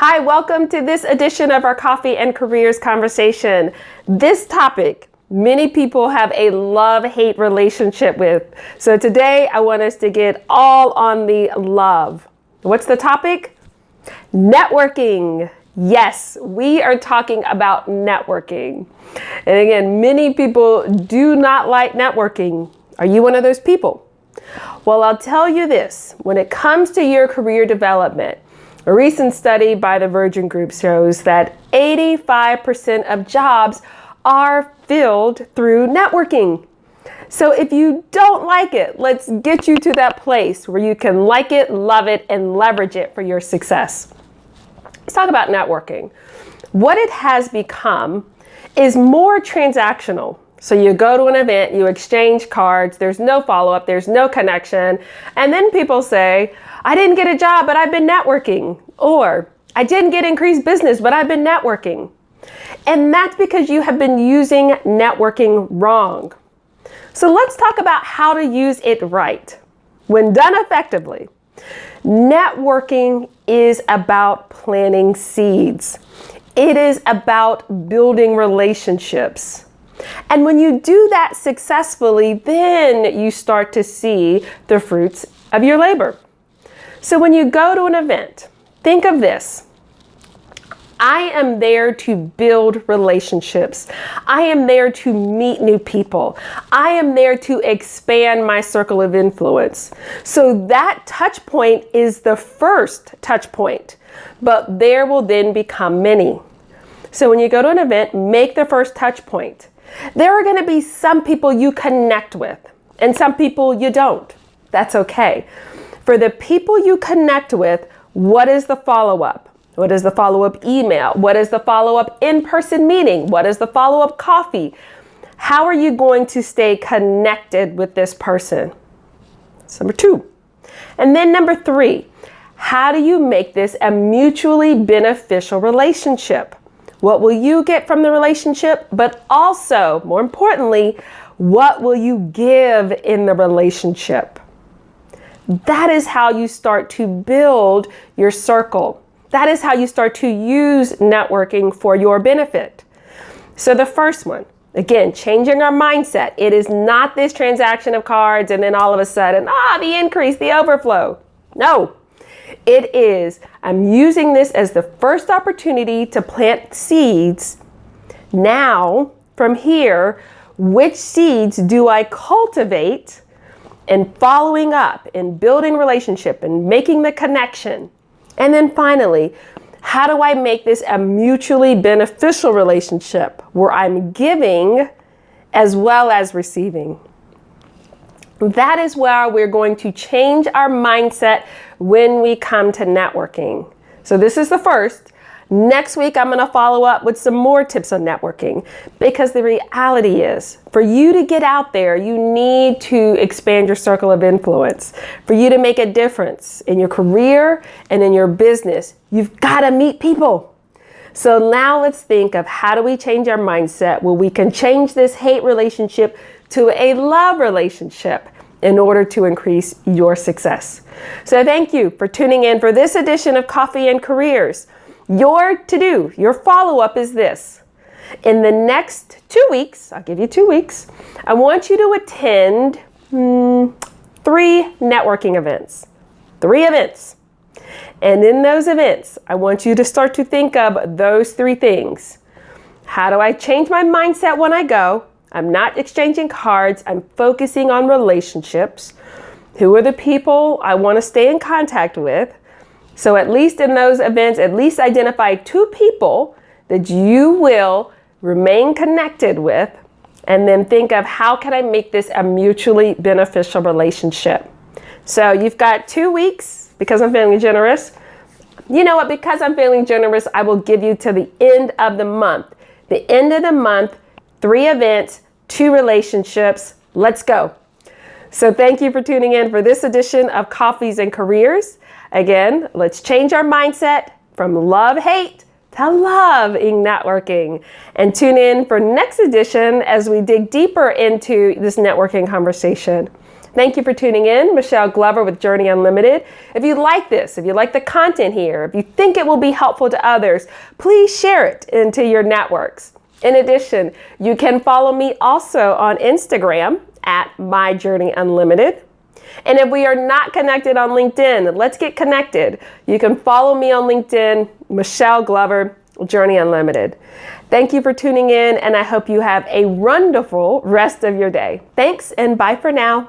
Hi, welcome to this edition of our Coffee and Careers conversation. This topic, many people have a love-hate relationship with. So today I want us to get all on the love. What's the topic? Networking. Yes, we are talking about networking. And again, many people do not like networking. Are you one of those people? Well, I'll tell you this, when it comes to your career development, a recent study by the Virgin Group shows that 85% of jobs are filled through networking. So if you don't like it, let's get you to that place where you can like it, love it, and leverage it for your success. Let's talk about networking. What it has become is more transactional. So you go to an event, you exchange cards, there's no follow-up, there's no connection, and then people say, I didn't get a job, but I've been networking, or I didn't get increased business, but I've been networking. And that's because you have been using networking wrong. So let's talk about how to use it right. When done effectively, networking is about planting seeds. It is about building relationships. And when you do that successfully, then you start to see the fruits of your labor. So when you go to an event, think of this. I am there to build relationships. I am there to meet new people. I am there to expand my circle of influence. So that touch point is the first touch point, but there will then become many. So when you go to an event, make the first touch point. There are going to be some people you connect with and some people you don't. That's okay. For the people you connect with, what is the follow-up? What is the follow-up email? What is the follow-up in-person meeting? What is the follow-up coffee? How are you going to stay connected with this person? That's number 2. And then number 3, how do you make this a mutually beneficial relationship? What will you get from the relationship? But also, more importantly, what will you give in the relationship? That is how you start to build your circle. That is how you start to use networking for your benefit. So the first one, again, changing our mindset. It is not this transaction of cards and then all of a sudden, the increase, the overflow. No, it is, I'm using this as the first opportunity to plant seeds. Now, from here, which seeds do I cultivate? And following up and building relationship and making the connection. And then finally, how do I make this a mutually beneficial relationship where I'm giving as well as receiving? That is where we're going to change our mindset when we come to networking. So this is the first. Next week, I'm going to follow up with some more tips on networking, because the reality is, for you to get out there, you need to expand your circle of influence. For you to make a difference in your career and in your business, you've got to meet people. So now let's think of how do we change our mindset where we can change this hate relationship to a love relationship in order to increase your success. So thank you for tuning in for this edition of Coffee and Careers. Your to-do, your follow-up is this. In the next 2 weeks, I'll give you 2 weeks, I want you to attend 3 networking events. 3 events. And in those events, I want you to start to think of those 3 things. How do I change my mindset when I go? I'm not exchanging cards. I'm focusing on relationships. Who are the people I want to stay in contact with? So at least in those events, at least identify 2 people that you will remain connected with, and then think of how can I make this a mutually beneficial relationship. So you've got 2 weeks because I'm feeling generous. You know what? Because I'm feeling generous, I will give you to the end of the month. The end of the month, 3 events, 2 relationships. Let's go. So thank you for tuning in for this edition of Coffees and Careers. Again, let's change our mindset from love-hate to loving networking. And tune in for next edition as we dig deeper into this networking conversation. Thank you for tuning in. Michelle Glover with Journey Unlimited. If you like this, if you like the content here, if you think it will be helpful to others, please share it into your networks. In addition, you can follow me also on Instagram at My Journey Unlimited. And if we are not connected on LinkedIn, let's get connected. You can follow me on LinkedIn, Michelle Glover, Journey Unlimited. Thank you for tuning in, and I hope you have a wonderful rest of your day. Thanks, and bye for now.